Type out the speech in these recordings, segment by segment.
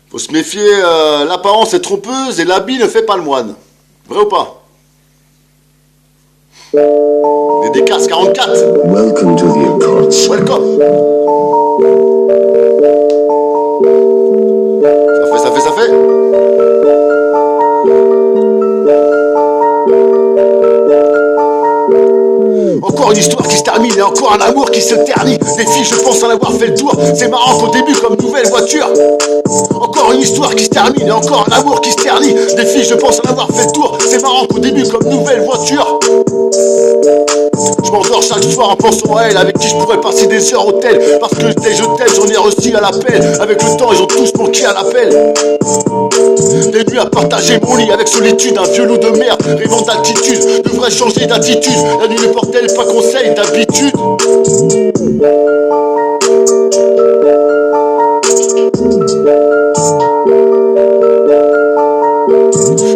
Faut se méfier, l'apparence est trompeuse et l'habit ne fait pas le moine. Vrai ou pas? Dédicace 44. Welcome to the Accords. Welcome. Ça fait. Encore une histoire qui se termine et encore un amour qui se ternit. Des filles, je pense en avoir fait le tour. C'est marrant qu'au début, comme nouvelle voiture. Encore une histoire qui se termine et encore un amour qui se ternit. Des filles, je pense en avoir fait le tour. C'est marrant qu'au début, comme nouvelle voiture. Je m'endors chaque soir en pensant à elle, avec qui je pourrais passer des heures au tel. Parce que dès je t'aime, j'en ai reçu à l'appel. Avec le temps, ils ont tous manqué à l'appel. Des nuits à partager mon lit avec solitude. Un vieux loup de merde, rêvant d'altitude. Devrais changer d'attitude. La nuit ne porte-elle pas conseil d'habitude?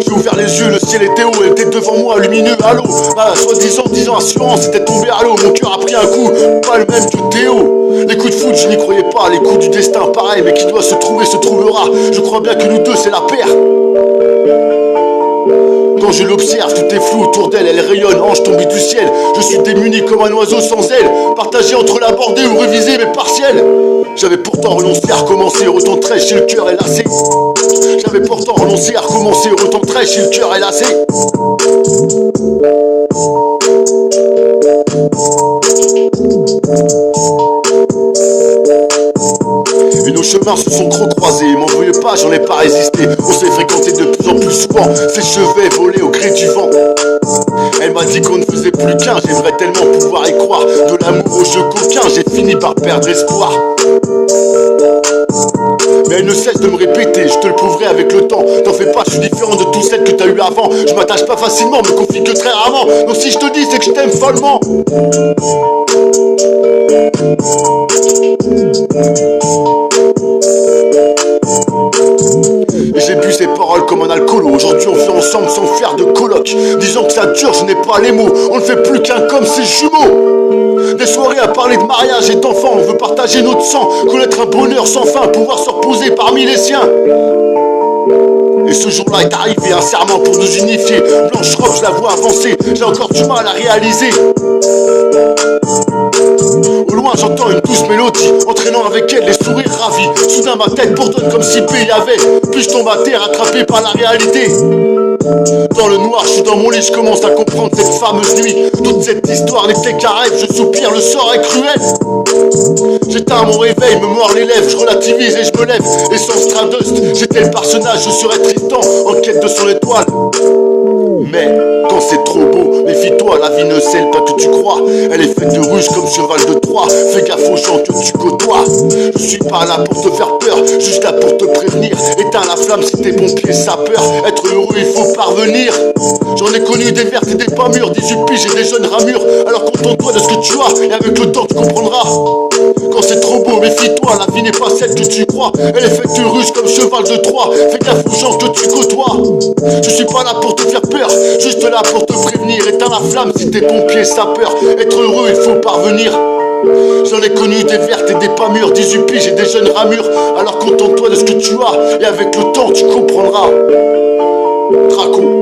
J'ai ouvert les yeux, le ciel était haut, elle était devant moi, lumineux, allô. Ah, soi-disant, 10 ans assurance, c'était tombé à l'eau. Mon cœur a pris un coup, pas le même que Théo. Les coups de foot, je n'y croyais pas, les coups du destin, pareil. Mais qui doit se trouver, se trouvera. Je crois bien que nous deux, c'est la paire. Quand je l'observe, tout est flou autour d'elle, elle rayonne, ange tombé du ciel. Je suis démuni comme un oiseau sans aile, partagé entre l'aborder ou réviser mes partiels. J'avais pourtant renoncé à recommencer, retenterai chez le cœur est lassé. J'avais pourtant renoncé à recommencer, retenterai chez le cœur est lassé. Et nos chemins se sont croisés, m'en veuillez pas, j'en ai pas résisté. On s'est fréquenté de plus en plus souvent, ses cheveux volaient au gré du vent. Elle m'a dit qu'on ne faisait plus qu'un, j'aimerais tellement pouvoir y croire. De l'amour au jeu coquin, j'ai fini par perdre espoir. Mais elle ne cesse de me répéter, je te le prouverai avec le temps. T'en fais pas, je suis différent de tout celle que t'as eu avant. Je m'attache pas facilement, me confie que très rarement. Donc si je te dis, c'est que je t'aime follement. Et j'ai bu ces paroles comme un alcoolo. Aujourd'hui on vit ensemble sans faire de coloc. Disant que ça dure, je n'ai pas les mots. On ne fait plus qu'un comme ses jumeaux. Des soirées à parler de mariage et d'enfants. On veut partager notre sang, connaître un bonheur sans fin, pouvoir se reposer parmi les siens. Et ce jour-là est arrivé, un serment pour nous unifier. Blanche robe, je la vois avancer, j'ai encore du mal à réaliser. Au loin j'entends une douce mélodie, entraînant avec elle les sourires ravis. Soudain ma tête bourdonne comme si pays avait. Puis je tombe à terre attrapé par la réalité. Dans le noir, je suis dans mon lit, je commence à comprendre cette fameuse nuit. Toute cette histoire n'était qu'un rêve, je soupire, le sort est cruel. J'éteins mon réveil, me mords les lèvres, je relativise et je me lève. Et sans Stardust, j'étais le personnage, je serais Tristan, en quête de son étoile. Mais quand c'est trop beau, méfie-toi, la vie ne scelle pas que tu crois. Elle est faite de ruses comme cheval de Troie. Fais gaffe aux gens que tu côtoies. Je suis pas là pour te faire peur, juste là pour te prévenir. Éteins la flamme si tes pompiers sapeurs. Être heureux, il faut parvenir. J'en ai connu des vertes et des pas mûres, 18 piges et des jeunes ramures. Alors contente-toi de ce que tu as, et avec le temps tu comprendras. Quand c'est trop beau, méfie-toi, la vie n'est pas celle que tu crois. Elle est faite de ruses comme cheval de Troie. Fais gaffe aux gens que tu côtoies. Je suis pas là pour te faire peur, juste là pour te prévenir. Éteins la flamme si tes pompiers sapeurs. Être heureux, il faut parvenir. J'en ai connu des vertes et des pas mûres, 18 piges et des jeunes ramures. Alors contente-toi de ce que tu as, et avec le temps tu comprendras. Draco.